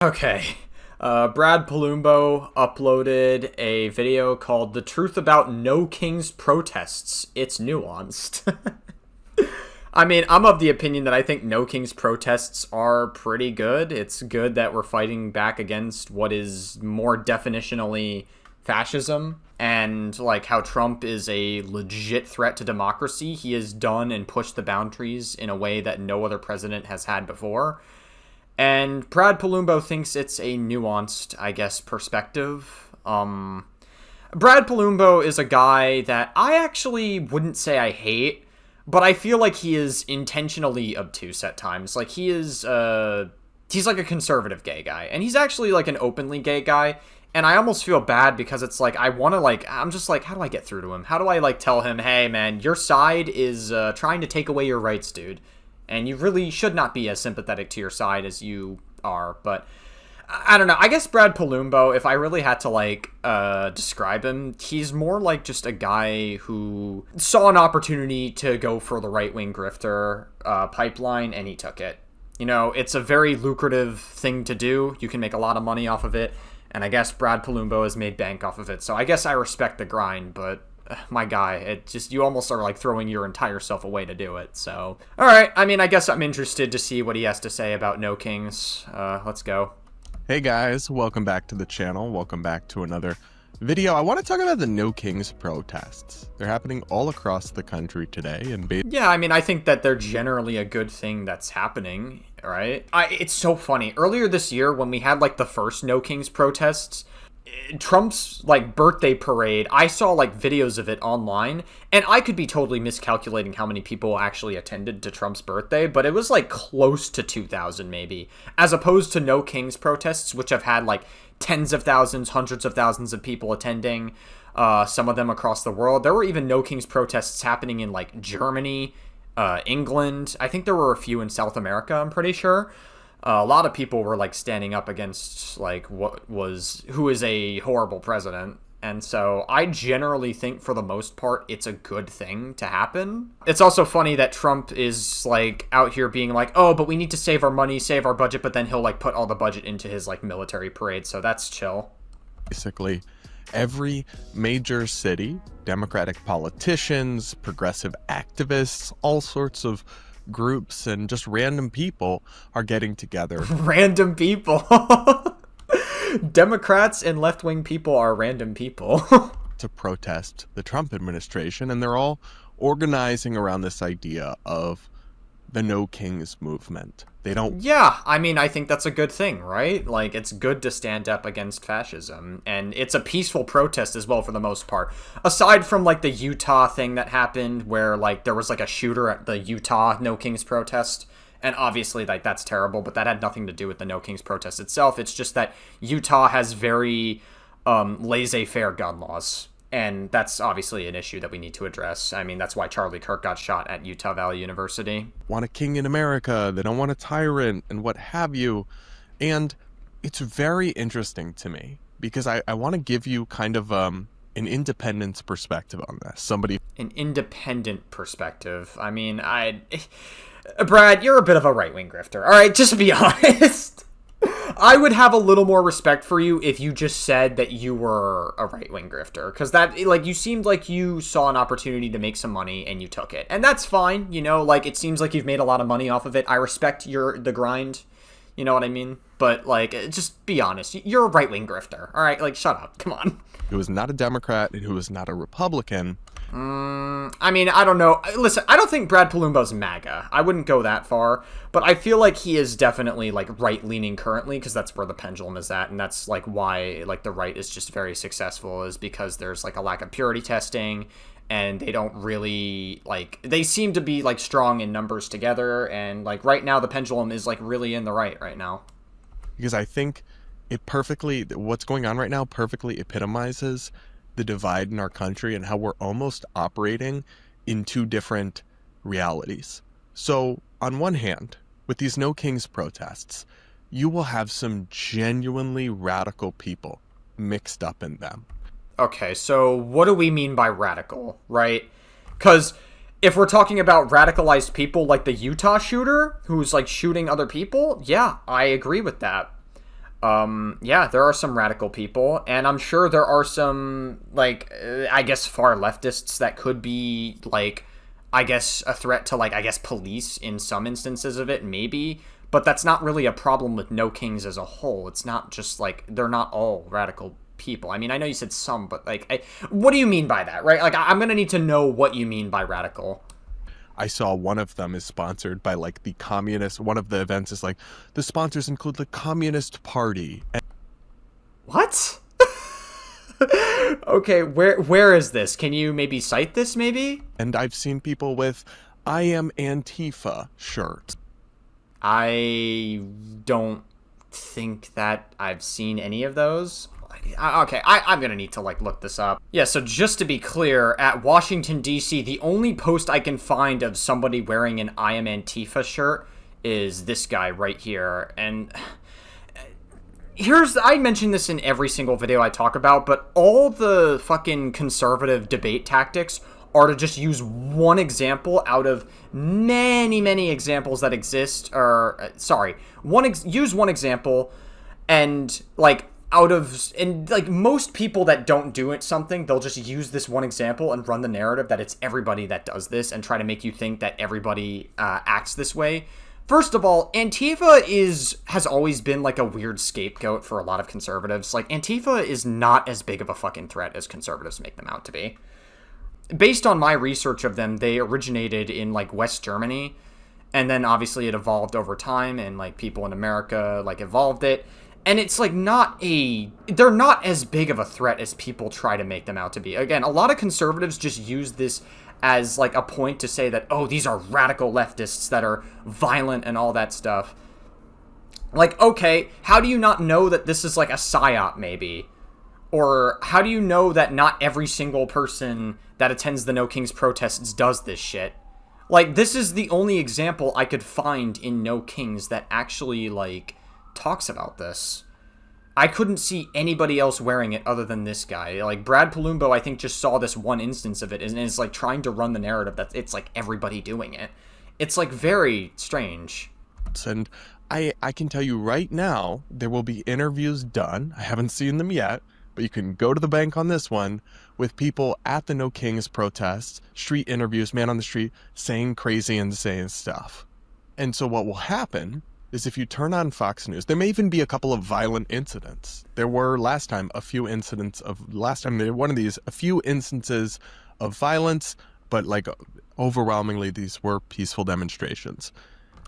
Okay. Brad Polumbo uploaded a video called The Truth About No King's Protests. It's nuanced. I mean, I'm of the opinion that I think No King's protests are pretty good. It's good that we're fighting back against what is more definitionally fascism, and like how Trump is a legit threat to democracy. He has done and pushed the boundaries in a way that no other president has had before. And Brad Polumbo thinks it's a nuanced, I guess, perspective. Brad Polumbo is a guy that I actually wouldn't say I hate, but I feel like he is intentionally obtuse at times. Like, he's like a conservative gay guy, and he's actually like an openly gay guy. And I almost feel bad because it's like, I'm just like, how do I get through to him? How do I like tell him, hey man, your side is trying to take away your rights, dude. And you really should not be as sympathetic to your side as you are. But I don't know. I guess Brad Polumbo, if I really had to like describe him, he's more like just a guy who saw an opportunity to go for the right-wing grifter pipeline, and he took it. You know, it's a very lucrative thing to do. You can make a lot of money off of it. And I guess Brad Polumbo has made bank off of it. So I guess I respect the grind, but my guy, it just, you almost are like throwing your entire self away to do it. So, all right. I mean, I guess I'm interested to see what he has to say about No Kings. Let's go. Hey guys, welcome back to the channel. Welcome back to another video. I want to talk about the No Kings protests. They're happening all across the country today. Yeah, I mean, I think that they're generally a good thing that's happening, right? It's so funny. Earlier this year, when we had like the first No Kings protests, Trump's like birthday parade, I saw like videos of it online, and I could be totally miscalculating how many people actually attended to Trump's birthday, but it was like close to 2,000 maybe, as opposed to No Kings protests, which have had like tens of thousands, hundreds of thousands of people attending, some of them across the world. There were even No Kings protests happening in like Germany, England. I think there were a few in South America, I'm pretty sure. A lot of people were like standing up against like who is a horrible president. And so I generally think for the most part, it's a good thing to happen. It's also funny that Trump is like out here being like, oh, but we need to save our money, save our budget. But then he'll like put all the budget into his like military parade. So that's chill. Basically, every major city, Democratic politicians, progressive activists, all sorts of groups and just random people are getting together. Random people. Democrats and left-wing people are random people. To protest the Trump administration, and they're all organizing around this idea of the No Kings movement. They don't... Yeah, I mean, I think that's a good thing, right? Like, it's good to stand up against fascism, and it's a peaceful protest as well for the most part. Aside from, like, the Utah thing that happened where, like, there was, like, a shooter at the Utah No Kings protest, and obviously, like, that's terrible, but that had nothing to do with the No Kings protest itself. It's just that Utah has very laissez-faire gun laws. And that's obviously an issue that we need to address. I mean, that's why Charlie Kirk got shot at Utah Valley University. Want a king in America. They don't want a tyrant and what have you. And it's very interesting to me because I want to give you kind of an independent perspective on this. An independent perspective. I mean, Brad, you're a bit of a right-wing grifter. All right, just be honest. I would have a little more respect for you if you just said that you were a right-wing grifter, because that, like, you seemed like you saw an opportunity to make some money and you took it, and that's fine. You know, like, it seems like you've made a lot of money off of it. I respect the grind. You know what I mean? But like, just be honest. You're a right-wing grifter. All right, like, shut up. Come on. Who is not a Democrat and who is not a Republican. I mean, I don't know. Listen, I don't think Brad Polumbo's MAGA. I wouldn't go that far, but I feel like he is definitely like right-leaning currently, because that's where the pendulum is at, and that's like why like the right is just very successful, is because there's like a lack of purity testing, and they don't really like, they seem to be like strong in numbers together, and like right now the pendulum is like really in the right now. Because I think what's going on right now perfectly epitomizes the divide in our country and how we're almost operating in two different realities. So on one hand, with these No Kings protests, you will have some genuinely radical people mixed up in them. Okay, so what do we mean by radical, right? Because if we're talking about radicalized people like the Utah shooter who's like shooting other people, yeah, I agree with that. Yeah, there are some radical people, and I'm sure there are some, like, I guess far leftists that could be, like, I guess a threat to, like, I guess police in some instances of it, maybe, but that's not really a problem with No Kings as a whole. It's not just, like, they're not all radical people. I mean, I know you said some, but, like, what do you mean by that, right? Like, I'm gonna need to know what you mean by radical. I saw one of them is sponsored by like the communist. One of the events is like the sponsors include the Communist Party. What? Okay, where is this? Can you maybe cite this, maybe? And I've seen people with "I am Antifa" shirts. I don't think that I've seen any of those. Okay, I'm gonna need to, like, look this up. Yeah, so just to be clear, at Washington, D.C., the only post I can find of somebody wearing an I Am Antifa shirt is this guy right here. And I mention this in every single video I talk about, but all the fucking conservative debate tactics are to just use one example out of many, many examples that exist, or, sorry, use one example, and, like, like, most people that don't do it something, they'll just use this one example and run the narrative that it's everybody that does this and try to make you think that everybody acts this way. First of all, Antifa has always been, like, a weird scapegoat for a lot of conservatives. Like, Antifa is not as big of a fucking threat as conservatives make them out to be. Based on my research of them, they originated in, like, West Germany, and then obviously it evolved over time, and, like, people in America, like, evolved it. And it's, like, they're not as big of a threat as people try to make them out to be. Again, a lot of conservatives just use this as, like, a point to say that, oh, these are radical leftists that are violent and all that stuff. Like, okay, how do you not know that this is, like, a psyop, maybe? Or how do you know that not every single person that attends the No Kings protests does this shit? Like, this is the only example I could find in No Kings that actually, like, talks about this. I couldn't see anybody else wearing it other than this guy. Like, Brad Polumbo, I think, just saw this one instance of it and is, like, trying to run the narrative that it's, like, everybody doing it. It's, like, very strange. And I can tell you right now, there will be interviews done. I haven't seen them yet, but you can go to the bank on this one with people at the No Kings protests, street interviews, man on the street, saying crazy, insane stuff. And so what will happen is if you turn on Fox News, there may even be a couple of violent incidents. There were a few instances of violence, but, like, overwhelmingly these were peaceful demonstrations.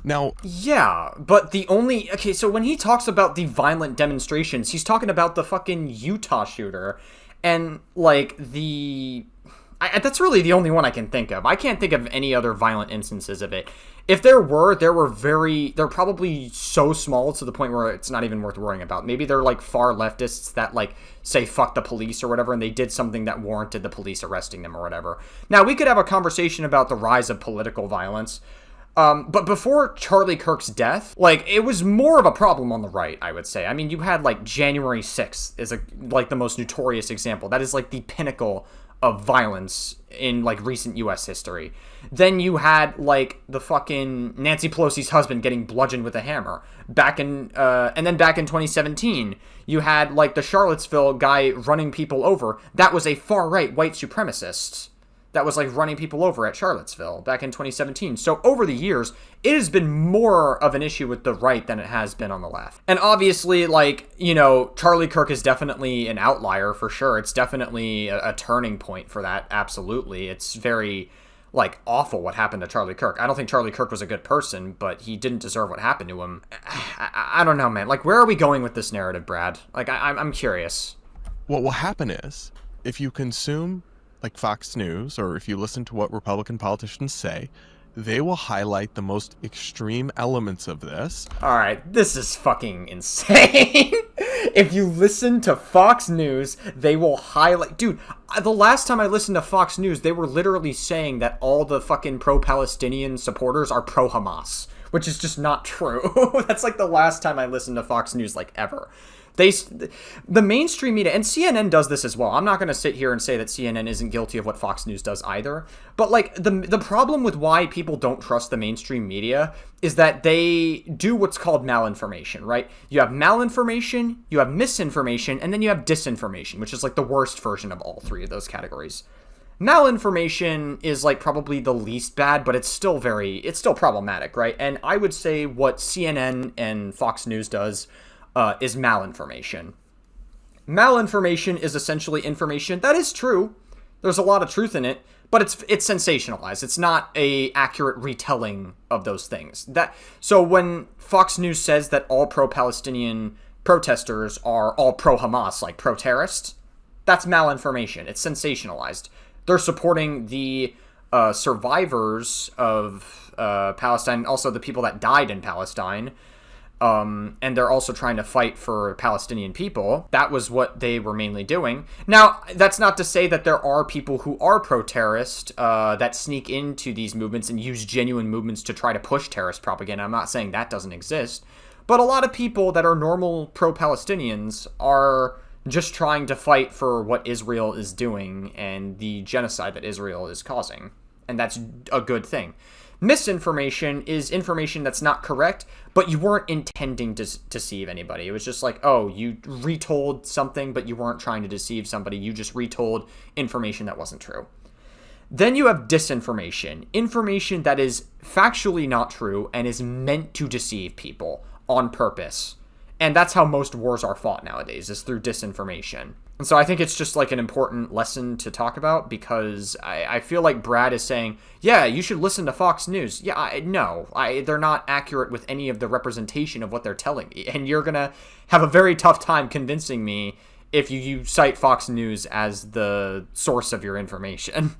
Now, yeah, but okay, so when he talks about the violent demonstrations, he's talking about the fucking Utah shooter, and, like, that's really the only one I can think of. I can't think of any other violent instances of it. If they're probably so small to the point where it's not even worth worrying about. Maybe they're, like, far leftists that, like, say fuck the police or whatever, and they did something that warranted the police arresting them or whatever. Now, we could have a conversation about the rise of political violence, but before Charlie Kirk's death, like, it was more of a problem on the right, I would say. I mean, you had, like, January 6th is, like, the most notorious example. That is, like, the pinnacle of violence in, like, recent U.S. history. Then you had, like, the fucking Nancy Pelosi's husband getting bludgeoned with a hammer. And then back in 2017, you had, like, the Charlottesville guy running people over. That was a far-right white supremacist that was, like, running people over at Charlottesville back in 2017. So over the years, it has been more of an issue with the right than it has been on the left. And obviously, like, you know, Charlie Kirk is definitely an outlier for sure. It's definitely a turning point for that, absolutely. It's very, like, awful what happened to Charlie Kirk. I don't think Charlie Kirk was a good person, but he didn't deserve what happened to him. I don't know, man. Like, where are we going with this narrative, Brad? Like, I'm curious. what will happen is, if you consume, like, Fox News, or if you listen to what Republican politicians say, they will highlight the most extreme elements of this. All right, this is fucking insane. If you listen to Fox News, they will highlight... Dude, the last time I listened to Fox News, they were literally saying that all the fucking pro-Palestinian supporters are pro-Hamas, which is just not true. That's like the last time I listened to Fox News, like, ever. The mainstream media, and CNN does this as well. I'm not going to sit here and say that CNN isn't guilty of what Fox News does either. But like the problem with why people don't trust the mainstream media is that they do what's called malinformation, right? You have malinformation, you have misinformation, and then you have disinformation, which is like the worst version of all three of those categories. Malinformation is like probably the least bad, but it's still problematic, right? And I would say what CNN and Fox News does is malinformation. Malinformation is essentially information that is true. There's a lot of truth in it, but it's sensationalized. It's not a accurate retelling of those things. So when Fox News says that all pro-Palestinian protesters are all pro-Hamas, like pro-terrorists, that's malinformation. It's sensationalized. They're supporting the survivors of Palestine, also the people that died in Palestine. And they're also trying to fight for Palestinian people. That was what they were mainly doing. Now, that's not to say that there are people who are pro-terrorist that sneak into these movements and use genuine movements to try to push terrorist propaganda. I'm not saying that doesn't exist. But a lot of people that are normal pro-Palestinians are just trying to fight for what Israel is doing and the genocide that Israel is causing. And that's a good thing. Misinformation is information that's not correct, but you weren't intending to deceive anybody. It was just like, oh, you retold something, but you weren't trying to deceive somebody. You just retold information that wasn't true. Then you have disinformation, information that is factually not true and is meant to deceive people on purpose. And that's how most wars are fought nowadays, is through disinformation. And so I think it's just like an important lesson to talk about, because I feel like Brad is saying, yeah, you should listen to Fox News. Yeah, they're not accurate with any of the representation of what they're telling me. And you're going to have a very tough time convincing me if you cite Fox News as the source of your information.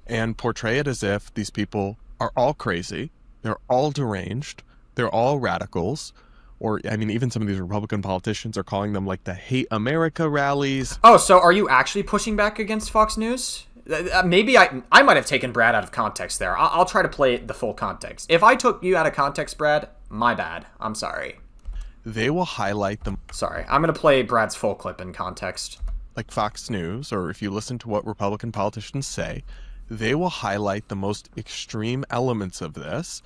And portray it as if these people are all crazy, they're all deranged, they're all radicals. Or, I mean, even some of these Republican politicians are calling them like the Hate America rallies. Oh, so are you actually pushing back against Fox News? Maybe I might have taken Brad out of context there. I'll try to play the full context. If I took you out of context, Brad, my bad. I'm sorry. They will highlight them. Sorry, I'm going to play Brad's full clip in context. Like Fox News, or if you listen to what Republican politicians say, they will highlight the most extreme elements of this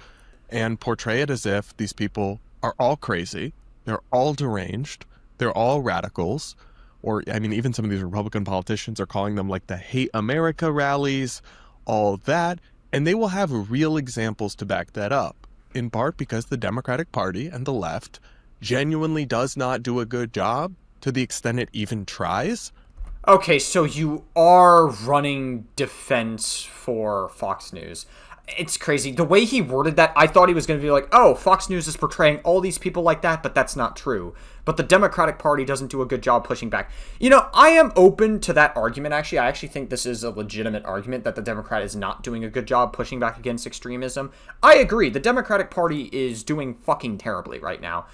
and portray it as if these people are all crazy, they're all deranged, they're all radicals. Or, I mean, even some of these Republican politicians are calling them like the Hate America rallies, all that. And they will have real examples to back that up, in part because the Democratic Party and the left genuinely does not do a good job to the extent it even tries. Okay, so you are running defense for Fox News. It's crazy. The way he worded that, I thought he was going to be like, oh, Fox News is portraying all these people like that, but that's not true. But the Democratic Party doesn't do a good job pushing back. You know, I am open to that argument, actually. I actually think this is a legitimate argument that the Democrat is not doing a good job pushing back against extremism. I agree. The Democratic Party is doing fucking terribly right now.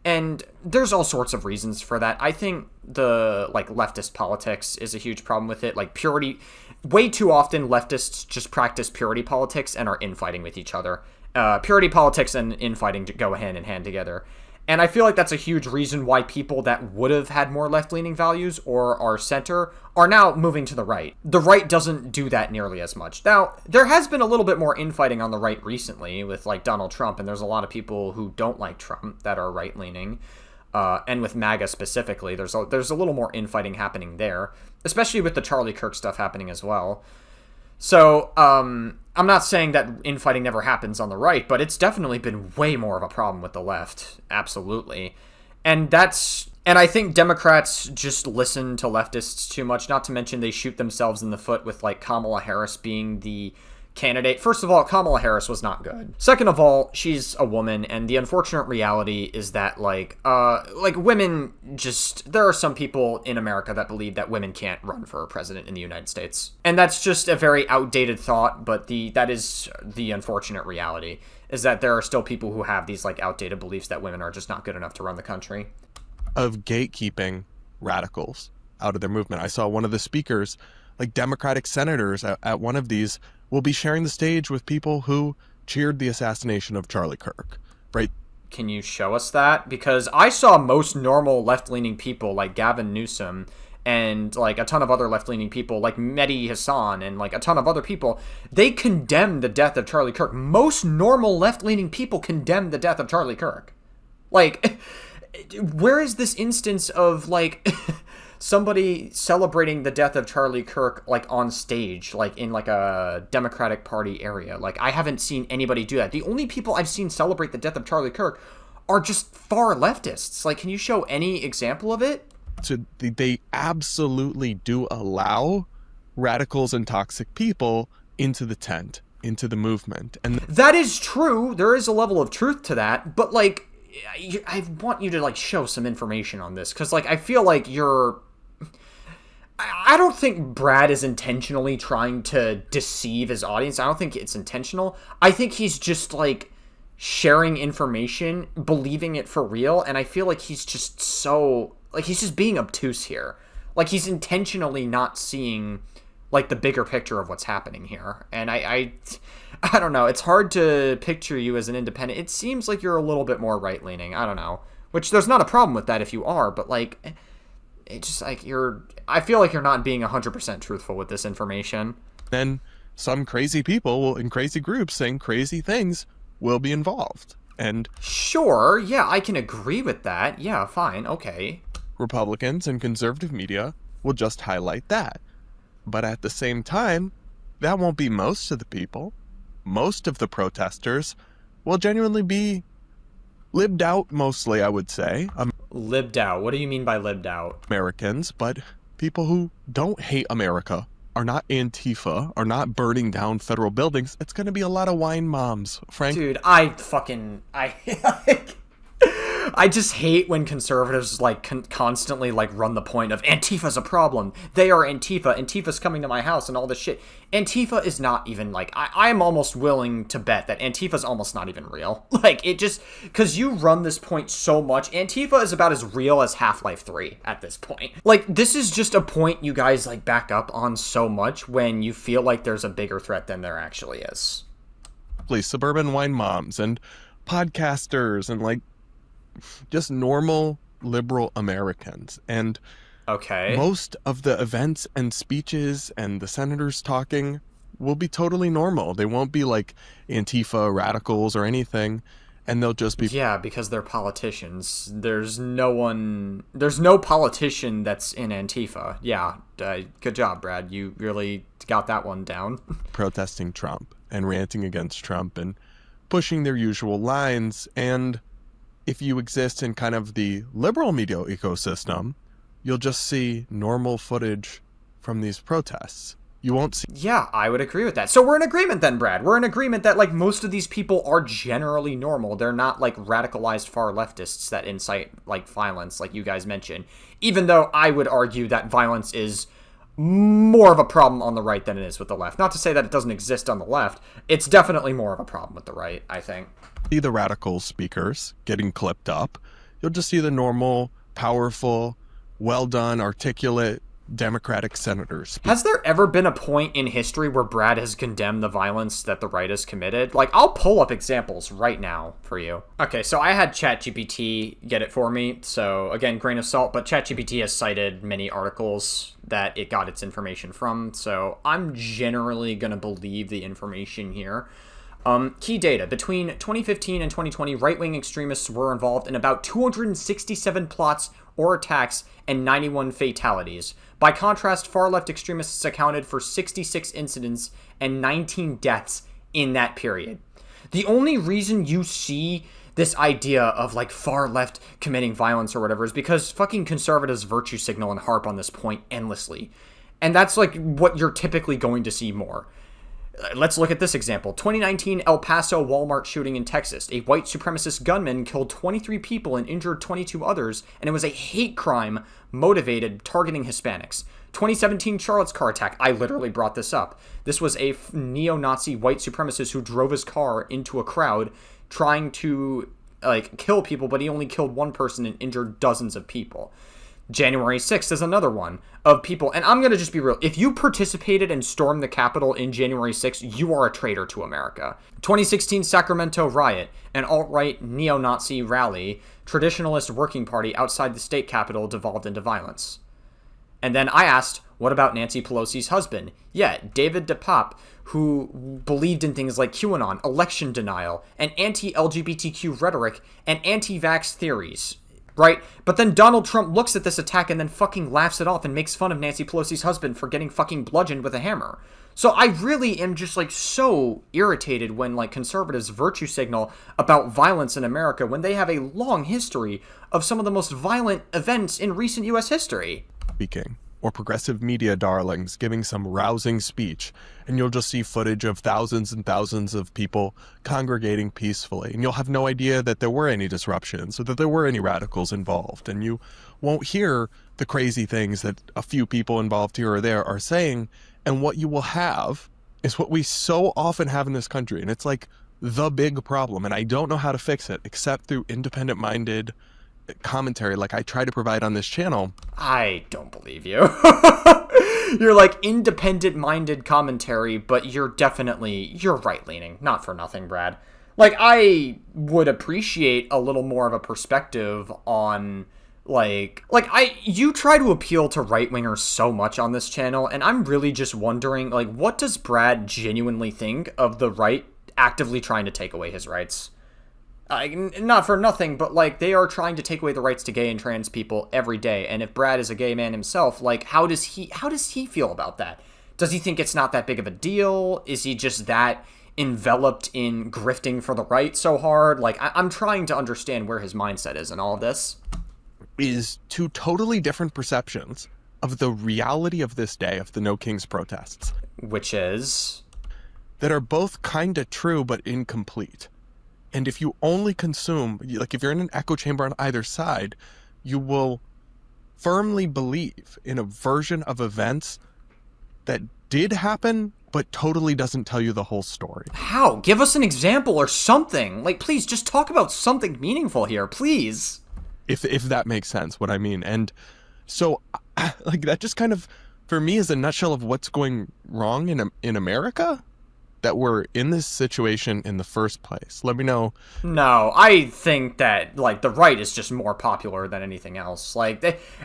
And there's all sorts of reasons for that. I think the, leftist politics is a huge problem with it. Like, purity... Way too often, leftists just practice purity politics and are infighting with each other. Purity politics and infighting go hand in hand together. And I feel like that's a huge reason why people that would have had more left-leaning values or are center are now moving to the right. The right doesn't do that nearly as much. Now, there has been a little bit more infighting on the right recently with, Donald Trump, and there's a lot of people who don't like Trump that are right-leaning. And with MAGA specifically, there's a little more infighting happening there, especially with the Charlie Kirk stuff happening as well. So, I'm not saying that infighting never happens on the right, but it's definitely been way more of a problem with the left. Absolutely. And I think Democrats just listen to leftists too much, not to mention they shoot themselves in the foot with, Kamala Harris being the candidate. First of all, Kamala Harris was not good. Second of all, she's a woman, and the unfortunate reality is that women just, there are some people in America that believe that women can't run for president in the United States. And that's just a very outdated thought, but that is the unfortunate reality, is that there are still people who have these outdated beliefs that women are just not good enough to run the country. Of gatekeeping radicals out of their movement. I saw one of the speakers, Democratic senators at one of these, will be sharing the stage with people who cheered the assassination of Charlie Kirk, right? Can you show us that? Because I saw most normal left-leaning people like Gavin Newsom and like a ton of other left-leaning people like Mehdi Hassan and like a ton of other people, they condemned the death of Charlie Kirk. Most normal left-leaning people condemn the death of Charlie Kirk. Like, where is this instance of like somebody celebrating the death of Charlie Kirk like on stage, like in like a Democratic Party area? Like, I haven't seen anybody do that. The only people I've seen celebrate the death of Charlie Kirk are just far leftists. Like, can you show any example of it? So they absolutely do allow radicals and toxic people into the tent, into the movement. And that is true. There is a level of truth to that. But, like, I want you to, like, show some information on this. Because, like, I feel like you're... I don't think Brad is intentionally trying to deceive his audience. I don't think it's intentional. I think he's just, like, sharing information, believing it for real. And I feel like he's just so... Like, he's just being obtuse here. Like, he's intentionally not seeing, like, the bigger picture of what's happening here. And I don't know. It's hard to picture you as an independent. It seems like you're a little bit more right-leaning. I don't know. Which, there's not a problem with that if you are. But, like, it's just, like, I feel like you're not being 100% truthful with this information. Then some crazy people in crazy groups saying crazy things will be involved. And sure, yeah, I can agree with that. Yeah, fine, okay. Republicans and conservative media will just highlight that. But at the same time, that won't be most of the people. Most of the protesters will genuinely be lived out, mostly, I would say. Lived out? What do you mean by lived out? Americans, but people who don't hate America, are not Antifa, are not burning down federal buildings. It's going to be a lot of wine moms, Frank. Dude, I just hate when conservatives like constantly like run the point of Antifa's a problem. They are Antifa. Antifa's coming to my house and all this shit. Antifa is not even like, I'm almost willing to bet that Antifa's almost not even real. Like, it just, because you run this point so much, Antifa is about as real as Half-Life 3 at this point. Like, this is just a point you guys like back up on so much when you feel like there's a bigger threat than there actually is. Please, suburban wine moms and podcasters and like just normal liberal Americans. And okay, most of the events and speeches and the senators talking will be totally normal. They won't be like Antifa radicals or anything, and they'll just be... Yeah, because they're politicians. There's no politician that's in Antifa. Yeah, good job, Brad. You really got that one down. Protesting Trump and ranting against Trump and pushing their usual lines. And if you exist in kind of the liberal media ecosystem, you'll just see normal footage from these protests. You won't see... Yeah, I would agree with that. So we're in agreement then, Brad. We're in agreement that, like, most of these people are generally normal. They're not, like, radicalized far leftists that incite, like, violence, like you guys mentioned. Even though I would argue that violence is more of a problem on the right than it is with the left. Not to say that it doesn't exist on the left. It's definitely more of a problem with the right, I think. See the radical speakers getting clipped up. You'll just see the normal, powerful, well-done, articulate Democratic senators. Has there ever been a point in history where Brad has condemned the violence that the right has committed? Like, I'll pull up examples right now for you. Okay, so I had ChatGPT get it for me. So, again, grain of salt, but ChatGPT has cited many articles that it got its information from. So I'm generally going to believe the information here. Key data. Between 2015 and 2020, right-wing extremists were involved in about 267 plots or attacks and 91 fatalities. By contrast, far-left extremists accounted for 66 incidents and 19 deaths in that period. The only reason you see this idea of, like, far-left committing violence or whatever is because fucking conservatives virtue signal and harp on this point endlessly. And that's, like, what you're typically going to see more. Let's look at this example. 2019 El Paso Walmart shooting in Texas. A white supremacist gunman killed 23 people and injured 22 others, and it was a hate crime motivated targeting Hispanics. 2017 Charlotte's car attack. I literally brought this up. This was a neo-Nazi white supremacist who drove his car into a crowd trying to, like, kill people, but he only killed one person and injured dozens of people. January 6th is another one of people. And I'm going to just be real. If you participated and stormed the Capitol in January 6th, you are a traitor to America. 2016 Sacramento riot, an alt-right neo-Nazi rally, traditionalist working party outside the state capitol devolved into violence. And then I asked, what about Nancy Pelosi's husband? Yeah, David DePape, who believed in things like QAnon, election denial, and anti-LGBTQ rhetoric, and anti-vax theories. Right? But then Donald Trump looks at this attack and then fucking laughs it off and makes fun of Nancy Pelosi's husband for getting fucking bludgeoned with a hammer. So I really am just like so irritated when like conservatives virtue signal about violence in America when they have a long history of some of the most violent events in recent US history. Speaking, or progressive media darlings giving some rousing speech, and you'll just see footage of thousands and thousands of people congregating peacefully, and you'll have no idea that there were any disruptions or that there were any radicals involved, and you won't hear the crazy things that a few people involved here or there are saying, and what you will have is what we so often have in this country, and it's like the big problem, and I don't know how to fix it except through independent-minded commentary like I try to provide on this channel. I don't believe you. You're like independent-minded commentary, but you're right-leaning. Not for nothing, Brad. Like, I would appreciate a little more of a perspective on, you try to appeal to right-wingers so much on this channel, and I'm really just wondering, like, what does Brad genuinely think of the right actively trying to take away his rights? Not for nothing, but, like, they are trying to take away the rights to gay and trans people every day, and if Brad is a gay man himself, like, how does he feel about that? Does he think it's not that big of a deal? Is he just that enveloped in grifting for the right so hard? Like, I'm trying to understand where his mindset is in all of this. Is two totally different perceptions of the reality of this day, of the No Kings protests. Which is? That are both kind of true, but incomplete. And if you only consume, like if you're in an echo chamber on either side, you will firmly believe in a version of events that did happen, but totally doesn't tell you the whole story. How? Give us an example or something. Like, please, just talk about something meaningful here, please. If that makes sense, what I mean. And so, like, that just kind of, for me, is a nutshell of what's going wrong in America. That we're in this situation in the first place. Let me know. No, I think that, like, the right is just more popular than anything else. Like,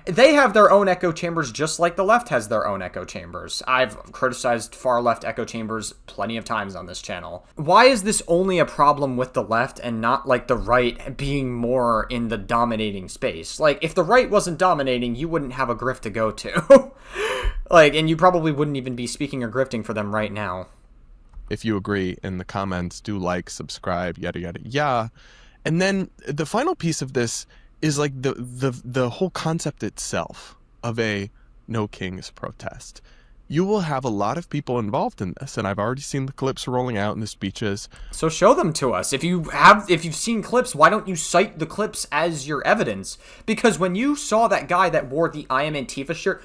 they have their own echo chambers just like the left has their own echo chambers. I've criticized far-left echo chambers plenty of times on this channel. Why is this only a problem with the left and not, like, the right being more in the dominating space? Like, if the right wasn't dominating, you wouldn't have a grift to go to. Like, and you probably wouldn't even be speaking or grifting for them right now. If you agree in the comments, do like, subscribe, yada, yada, yada. And then the final piece of this is like the whole concept itself of a No Kings protest. You will have a lot of people involved in this, and I've already seen the clips rolling out in the speeches. So show them to us. If you've seen clips, why don't you cite the clips as your evidence? Because when you saw that guy that wore the I Am Antifa shirt,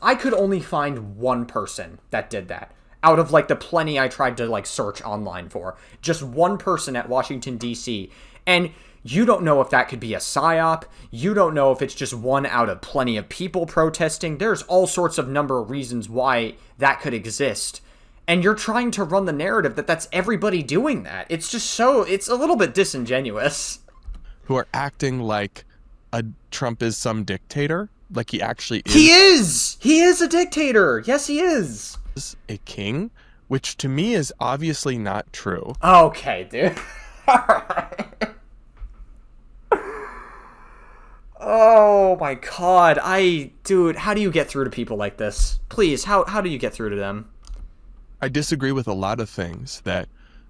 I could only find one person that did that. Out of, like, the plenty I tried to, like, search online for. Just one person at Washington, D.C. And you don't know if that could be a psyop. You don't know if it's just one out of plenty of people protesting. There's all sorts of number of reasons why that could exist. And you're trying to run the narrative that that's everybody doing that. It's just it's a little bit disingenuous. Who are acting like Trump is some dictator. Like he actually is. He is! He is a dictator! Yes, he is! A king, which to me is obviously not true. Okay, dude. Alright. Oh my god. Dude, how do you get through to people like this? Please, how do you get through to them? I disagree with a lot of things that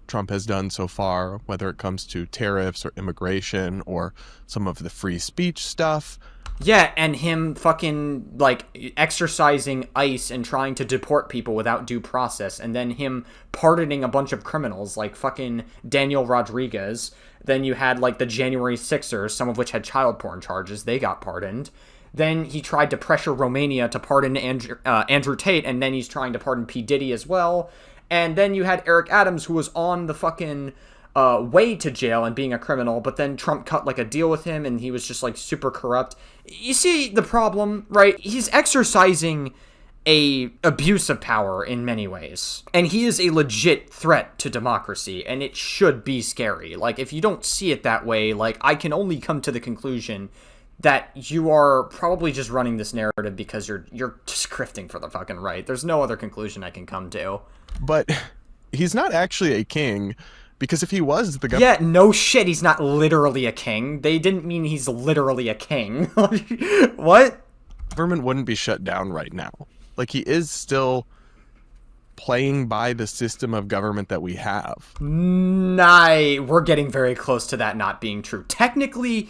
Trump has done so far, whether it comes to tariffs or immigration or some of the free speech stuff. Yeah, and him fucking, like, exercising ICE and trying to deport people without due process, and then him pardoning a bunch of criminals, like fucking Daniel Rodriguez. Then you had, like, the January 6ers, some of which had child porn charges. They got pardoned. Then he tried to pressure Romania to pardon Andrew Tate, and then he's trying to pardon P. Diddy as well. And then you had Eric Adams, who was on the fucking way to jail and being a criminal, but then Trump cut like a deal with him and he was just like super corrupt. You see the problem, right? He's exercising a abuse of power in many ways, and he is a legit threat to democracy, and it should be scary. Like, if you don't see it that way, like, I can only come to the conclusion that you are probably just running this narrative because you're just grifting for the fucking right. There's no other conclusion I can come to. But he's not actually a king, because if he was the Yeah, no shit, he's not literally a king. They didn't mean he's literally a king. What? Government wouldn't be shut down right now. Like, he is still playing by the system of government that we have. We're getting very close to that not being true. Technically,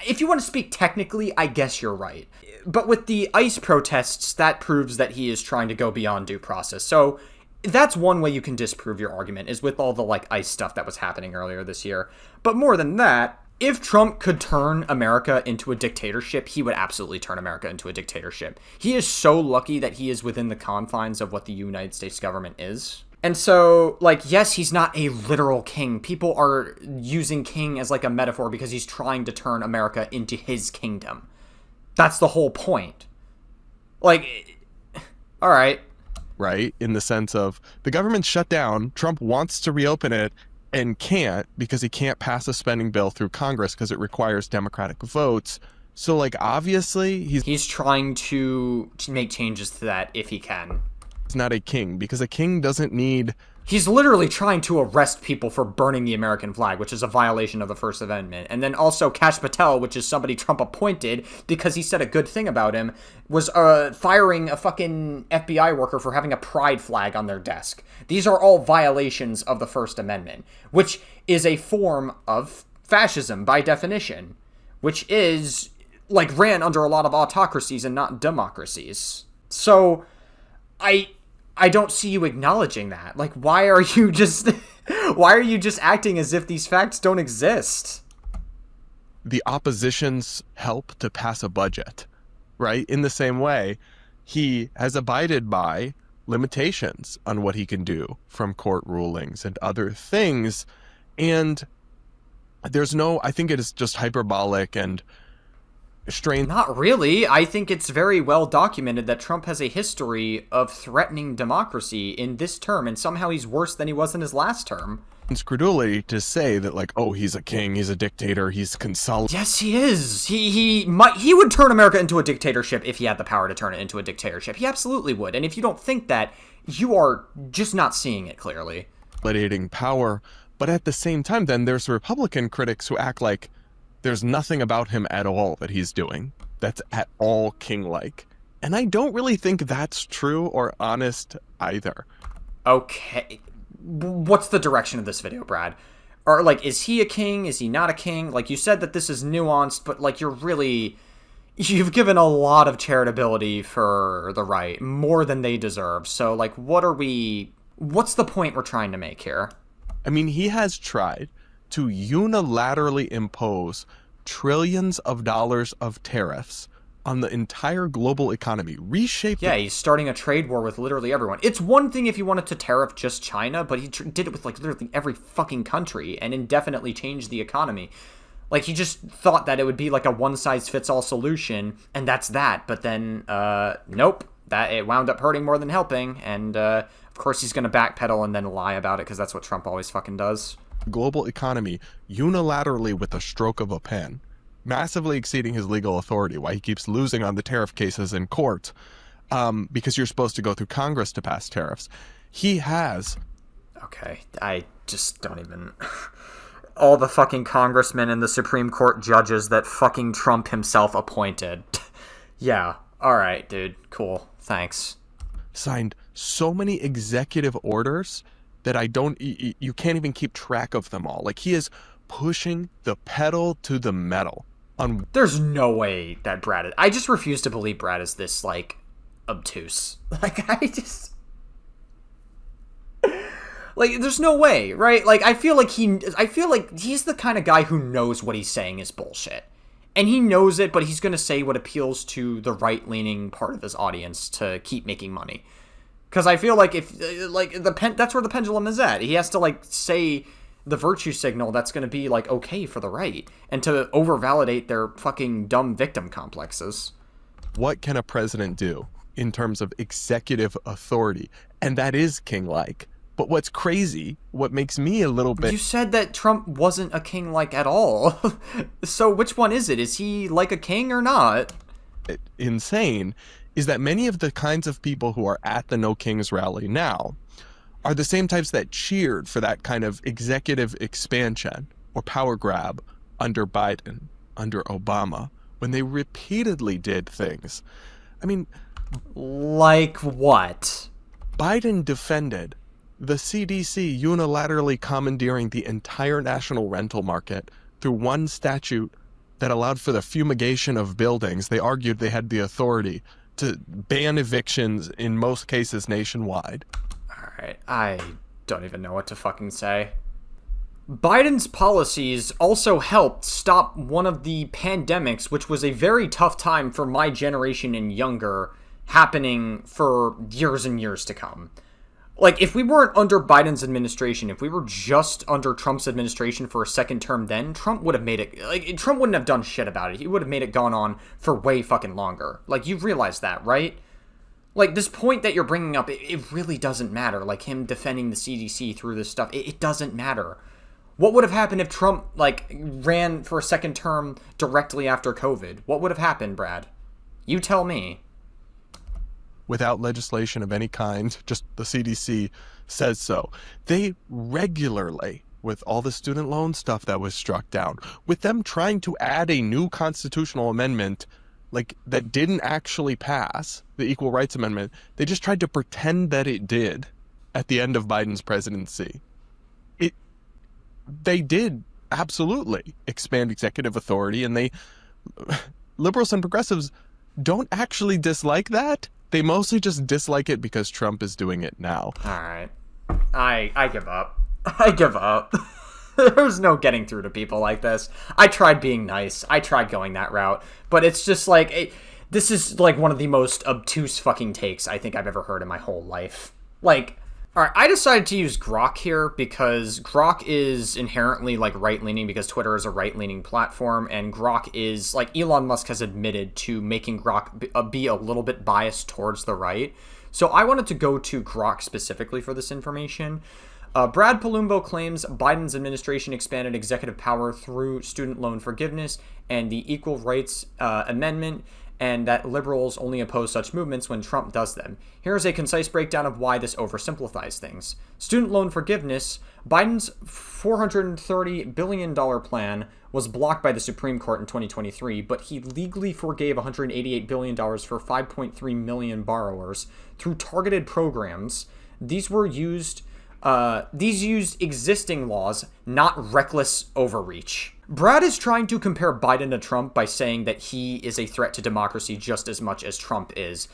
if you want to speak technically, I guess you're right. But with the ICE protests, that proves that he is trying to go beyond due process. So that's one way you can disprove your argument, is with all the, like, ICE stuff that was happening earlier this year. But more than that, if Trump could turn America into a dictatorship, he would absolutely turn America into a dictatorship. He is so lucky that he is within the confines of what the United States government is. And so, like, yes, he's not a literal king. People are using king as, like, a metaphor because he's trying to turn America into his kingdom. That's the whole point. Like, all right. Right? In the sense of, the government's shut down, Trump wants to reopen it, and can't, because he can't pass a spending bill through Congress because it requires Democratic votes. So, like, obviously, he's trying to make changes to that if he can. He's not a king, because a king doesn't need... He's literally trying to arrest people for burning the American flag, which is a violation of the First Amendment. And then also Kash Patel, which is somebody Trump appointed because he said a good thing about him, was firing a fucking FBI worker for having a pride flag on their desk. These are all violations of the First Amendment, which is a form of fascism by definition, which is, like, ran under a lot of autocracies and not democracies. So, I don't see you acknowledging that. Like, why are you just acting as if these facts don't exist? The opposition's help to pass a budget, right? In the same way, he has abided by limitations on what he can do from court rulings and other things. And I think it is just hyperbolic and strange. Not really. I think it's very well documented that Trump has a history of threatening democracy in this term, and somehow he's worse than he was in his last term. It's credulity to say that, like, oh, he's a king, he's a dictator, he's consolidating. Yes, he is. He would turn America into a dictatorship if he had the power to turn it into a dictatorship. He absolutely would. And if you don't think that, you are just not seeing it clearly. Consolidating power, but at the same time, then there's Republican critics who act like there's nothing about him at all that he's doing that's at all king-like. And I don't really think that's true or honest either. Okay. What's the direction of this video, Brad? Or, like, is he a king? Is he not a king? Like, you said that this is nuanced, but, like, you've given a lot of charitability for the right, more than they deserve. So, like, what's the point we're trying to make here? I mean, he has tried to unilaterally impose trillions of dollars of tariffs on the entire global economy, reshape. Yeah, he's starting a trade war with literally everyone. It's one thing if he wanted to tariff just China, but he did it with, like, literally every fucking country and indefinitely changed the economy. Like, he just thought that it would be like a one-size-fits-all solution, and that's that. But then, nope, that it wound up hurting more than helping, and of course he's going to backpedal and then lie about it, because that's what Trump always fucking does. Global economy unilaterally with a stroke of a pen, massively exceeding his legal authority, why he keeps losing on the tariff cases in court, because you're supposed to go through Congress to pass tariffs. He has... Okay, I just don't even... All the fucking congressmen and the Supreme Court judges that fucking Trump himself appointed. Yeah, alright, dude, cool, thanks. Signed so many executive orders that you can't even keep track of them all. Like, he is pushing the pedal to the metal. There's no way that I just refuse to believe Brad is this, like, obtuse. Like, like, there's no way, right? Like, I feel like he's the kind of guy who knows what he's saying is bullshit. And he knows it, but he's going to say what appeals to the right-leaning part of his audience to keep making money. Because I feel like that's where the pendulum is at. He has to, like, say the virtue signal that's going to be, like, okay for the right, and to over-validate their fucking dumb victim complexes. What can a president do in terms of executive authority? And that is king-like. But what's crazy, what makes me a little bit... You said that Trump wasn't a king-like at all. So which one is it? Is he like a king or not? Insane is that many of the kinds of people who are at the No Kings rally now are the same types that cheered for that kind of executive expansion or power grab under Biden, under Obama, when they repeatedly did things. I mean... Like what? Biden defended the CDC unilaterally commandeering the entire national rental market through one statute that allowed for the fumigation of buildings. They argued they had the authority to ban evictions in most cases nationwide. Alright, I don't even know what to fucking say. Biden's policies also helped stop one of the pandemics, which was a very tough time for my generation and younger, happening for years and years to come. Like, if we weren't under Biden's administration, if we were just under Trump's administration for a second term then, Trump would have made it, like, Trump wouldn't have done shit about it. He would have made it gone on for way fucking longer. Like, you realize that, right? Like, this point that you're bringing up, it really doesn't matter. Like, him defending the CDC through this stuff, it doesn't matter. What would have happened if Trump, like, ran for a second term directly after COVID? What would have happened, Brad? You tell me. Without legislation of any kind, just the CDC says so. They regularly, with all the student loan stuff that was struck down, with them trying to add a new constitutional amendment, like, that didn't actually pass, the Equal Rights Amendment, they just tried to pretend that it did at the end of Biden's presidency. They did absolutely expand executive authority, and liberals and progressives don't actually dislike that. They mostly just dislike it because Trump is doing it now. Alright. I give up. I give up. There's no getting through to people like this. I tried being nice. I tried going that route. But it's just like, this is like one of the most obtuse fucking takes I think I've ever heard in my whole life. Like, alright, I decided to use Grok here because Grok is inherently, like, right-leaning because Twitter is a right-leaning platform, and Grok is, like, Elon Musk has admitted to making Grok be a little bit biased towards the right. So I wanted to go to Grok specifically for this information. Brad Polumbo claims Biden's administration expanded executive power through student loan forgiveness and the Equal Rights Amendment, and that liberals only oppose such movements when Trump does them. Here's a concise breakdown of why this oversimplifies things. Student loan forgiveness. Biden's $430 billion plan was blocked by the Supreme Court in 2023, but he legally forgave $188 billion for 5.3 million borrowers through targeted programs. These used existing laws, not reckless overreach. Brad is trying to compare Biden to Trump by saying that he is a threat to democracy just as much as Trump is.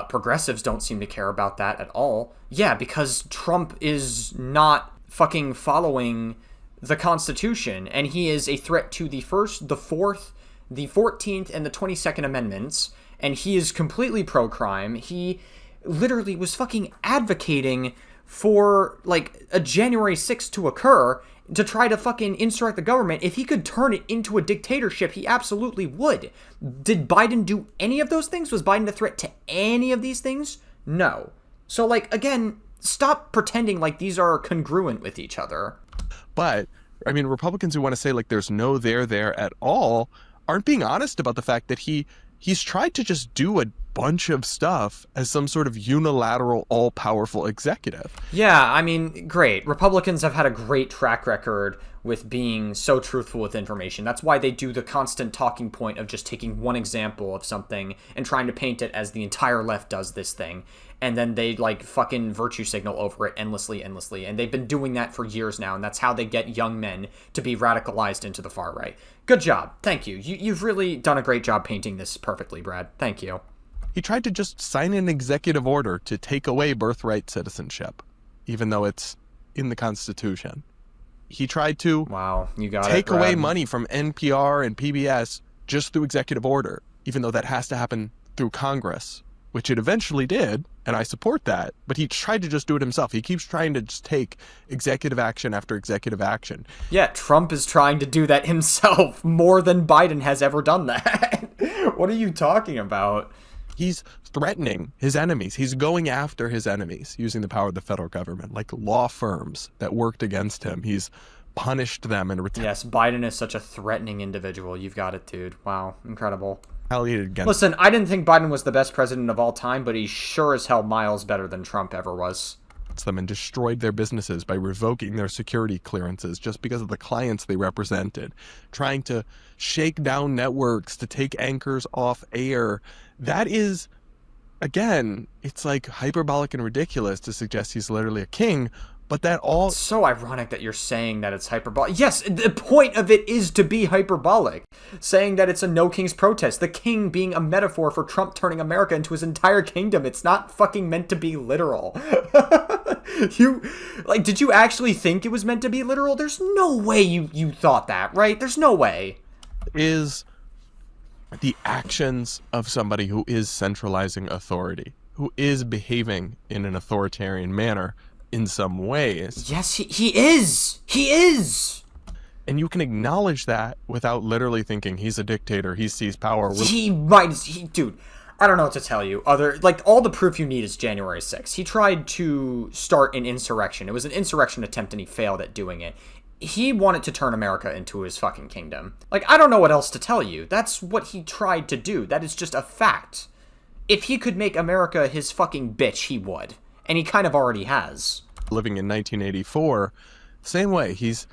Progressives don't seem to care about that at all. Yeah, because Trump is not fucking following the Constitution, and he is a threat to the First, the Fourth, the 14th, and the 22nd Amendments, and he is completely pro-crime. He literally was fucking advocating for, like, a January 6th to occur to try to fucking insurrect the government. If he could turn it into a dictatorship, he absolutely would. Did Biden do any of those things? Was Biden a threat to any of these things? No. So, like, again, stop pretending like these are congruent with each other. But, I mean, Republicans who want to say, like, there's no there at all aren't being honest about the fact that he's tried to just do a bunch of stuff as some sort of unilateral, all-powerful executive. Yeah, I mean, great. Republicans have had a great track record with being so truthful with information. That's why they do the constant talking point of just taking one example of something and trying to paint it as the entire left does this thing. And then they, like, fucking virtue signal over it endlessly. And they've been doing that for years now, and that's how they get young men to be radicalized into the far right. Good job. Thank you. You've really done a great job painting this perfectly, Brad. Thank you. He tried to just sign an executive order to take away birthright citizenship, even though it's in the Constitution. He tried to take away money from NPR and PBS just through executive order, even though that has to happen through Congress, which it eventually did, and I support that, but he tried to just do it himself. He keeps trying to just take executive action after executive action. Yeah, Trump is trying to do that himself more than Biden has ever done that. What are you talking about? He's threatening his enemies. He's going after his enemies using the power of the federal government, like law firms that worked against him. He's punished them and Yes, Biden is such a threatening individual. You've got it, dude. Wow, incredible. retaliated against. Listen, I didn't think Biden was the best president of all time, but he's sure as hell miles better than Trump ever was. Them and destroyed their businesses by revoking their security clearances just because of the clients they represented, trying to shake down networks to take anchors off air. That is, again, it's like hyperbolic and ridiculous to suggest he's literally a king, but that all... It's so ironic that you're saying that it's hyperbolic. Yes, the point of it is to be hyperbolic. Saying that it's a no king's protest. The king being a metaphor for Trump turning America into his entire kingdom. It's not fucking meant to be literal. Did you actually think it was meant to be literal? There's no way you thought that, right? There's no way. Is the actions of somebody who is centralizing authority, who is behaving in an authoritarian manner in some ways. Yes, he is. He is. And you can acknowledge that without literally thinking he's a dictator, he sees power. Dude, I don't know what to tell you. All the proof you need is January 6th. He tried to start an insurrection. It was an insurrection attempt and he failed at doing it. He wanted to turn America into his fucking kingdom. I don't know what else to tell you. That's what he tried to do. That is just a fact. If he could make America his fucking bitch, he would. And he kind of already has. Living in 1984, same way. He's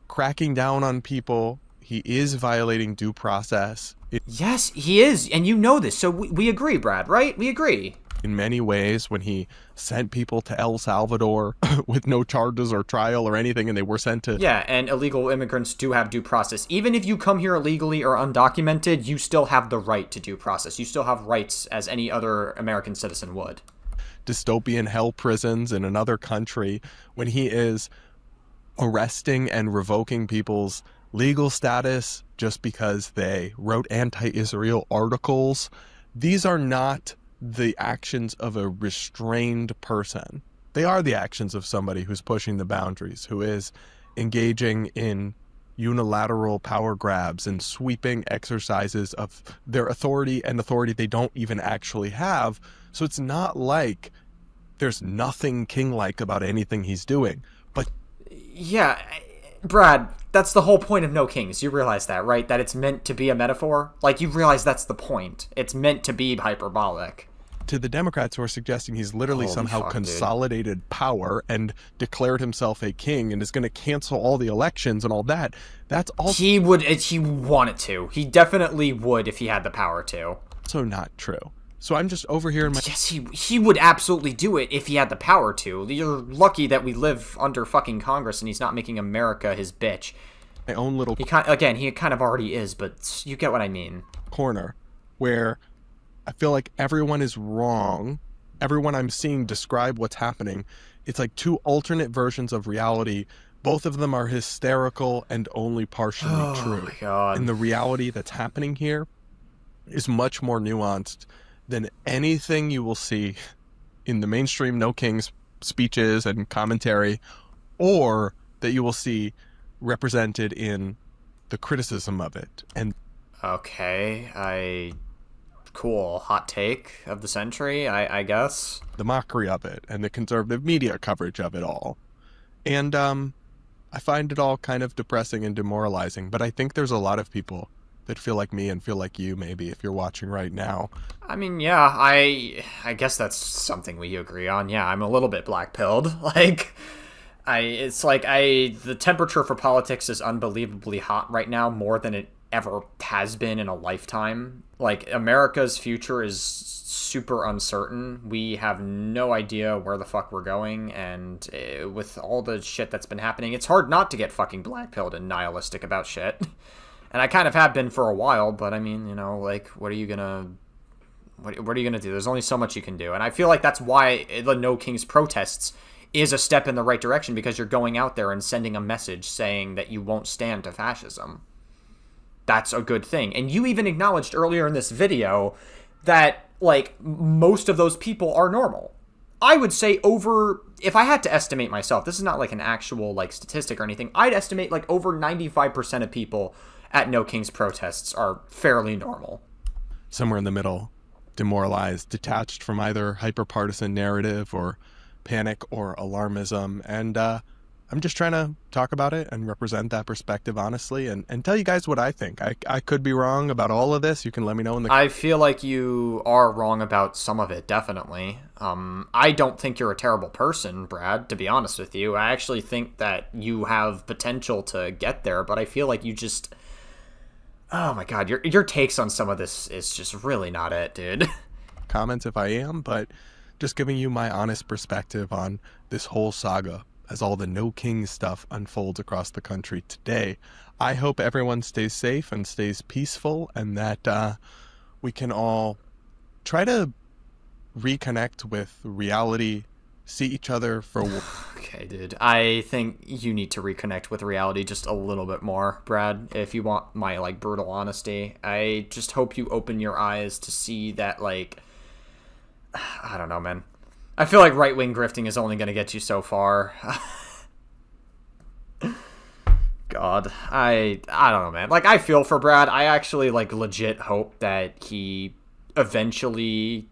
cracking down on people. He is violating due process. Yes, he is. And you know this. So we agree, Brad, right? We agree. In many ways, when he sent people to El Salvador with no charges or trial or anything, and they were sent to... Yeah, and illegal immigrants do have due process. Even if you come here illegally or undocumented, you still have the right to due process. You still have rights as any other American citizen would. Dystopian hell prisons in another country, when he is arresting and revoking people's legal status just because they wrote anti-Israel articles. These are not the actions of a restrained person. They are the actions of somebody who's pushing the boundaries, who is engaging in unilateral power grabs and sweeping exercises of their authority and authority they don't even actually have. So it's not like there's nothing king-like about anything he's doing. But yeah, Brad, that's the whole point of No Kings. You realize that, right? That it's meant to be a metaphor? You realize that's the point. It's meant to be hyperbolic. To the Democrats who are suggesting he's literally somehow consolidated power and declared himself a king and is going to cancel all the elections and all that, that's also... He wanted to. He definitely would if he had the power to. Also not true. So I'm just over here in my... Yes, he would absolutely do it if he had the power to. You're lucky that we live under fucking Congress and he's not making America his bitch. My own little... He kind of already is, but you get what I mean. Corner where I feel like everyone is wrong. Everyone I'm seeing describe what's happening. It's like two alternate versions of reality. Both of them are hysterical and only partially true. My God. And the reality that's happening here is much more nuanced than anything you will see in the mainstream No Kings speeches and commentary, or that you will see represented in the criticism of it. And okay, cool hot take of the century, I guess. The mockery of it and the conservative media coverage of it all. And I find it all kind of depressing and demoralizing, but I think there's a lot of people that feel like me and feel like you, maybe, if you're watching right now. I mean, yeah, I guess that's something we agree on. Yeah, I'm a little bit black-pilled. The temperature for politics is unbelievably hot right now, more than it ever has been in a lifetime. America's future is super uncertain. We have no idea where the fuck we're going, and with all the shit that's been happening, it's hard not to get fucking black-pilled and nihilistic about shit. And I kind of have been for a while, but I mean, what are you gonna do? There's only so much you can do. And I feel like that's why the No Kings protests is a step in the right direction, because you're going out there and sending a message saying that you won't stand to fascism. That's a good thing. And you even acknowledged earlier in this video that like, most of those people are normal. I would say if I had to estimate myself, this is not like an actual like statistic or anything, I'd estimate like over 95% of people at No Kings protests are fairly normal. Somewhere in the middle, demoralized, detached from either hyper-partisan narrative or panic or alarmism. And I'm just trying to talk about it and represent that perspective honestly and tell you guys what I think. I could be wrong about all of this. You can let me know in the I feel like you are wrong about some of it, definitely. I don't think you're a terrible person, Brad, to be honest with you. I actually think that you have potential to get there, but I feel like you just... Oh my god, your takes on some of this is just really not it, dude. comments if I am, but just giving you my honest perspective on this whole saga as all the No Kings stuff unfolds across the country today. I hope everyone stays safe and stays peaceful, and that we can all try to reconnect with reality, see each other for... Okay, dude. I think you need to reconnect with reality just a little bit more, Brad, if you want my, like, brutal honesty. I just hope you open your eyes to see that, like... I don't know, man. I feel like right-wing grifting is only going to get you so far. God, I don't know, man. Like, I feel for Brad. I actually, like, legit hope that he eventually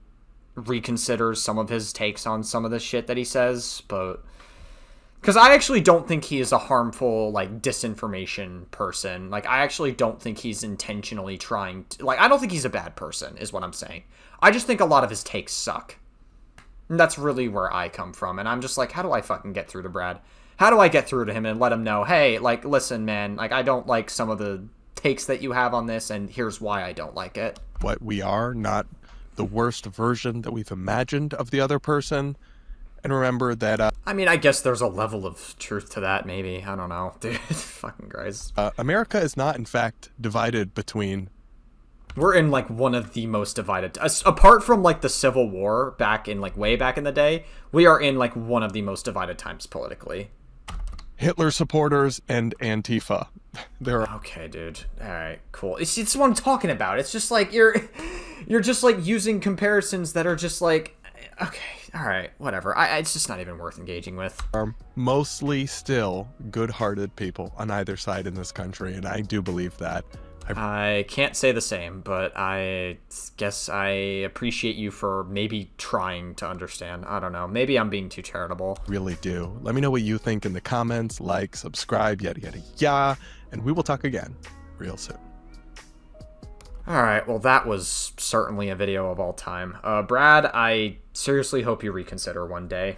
reconsiders some of his takes on some of the shit that he says, but... Because I actually don't think he is a harmful, like, disinformation person. Like, I actually don't think he's intentionally trying to... Like, I don't think he's a bad person, is what I'm saying. I just think a lot of his takes suck. And that's really where I come from. And I'm just like, how do I fucking get through to Brad? How do I get through to him and let him know, hey, like, listen, man, like, I don't like some of the takes that you have on this, and here's why I don't like it. What we are, not the worst version that we've imagined of the other person. And remember that... I mean, I guess there's a level of truth to that, maybe. I don't know. Dude, fucking Christ. America is not, in fact, divided between... We're in, like, one of the most divided... Apart from, like, the Civil War back in, like, way back in the day, we are in, like, one of the most divided times politically. Hitler supporters and Antifa. There are... Okay, dude. All right, cool. It's what I'm talking about. It's just, like, you're just, like, using comparisons that are just, like... Okay, all right, whatever. It's just not even worth engaging with. Are mostly still good-hearted people on either side in this country, and I do believe that. I can't say the same, but I guess I appreciate you for maybe trying to understand. I don't know. Maybe I'm being too charitable. Really do. Let me know what you think in the comments, like, subscribe, yada, yada, yada, and we will talk again real soon. Alright, well that was certainly a video of all time. Brad, I seriously hope you reconsider one day.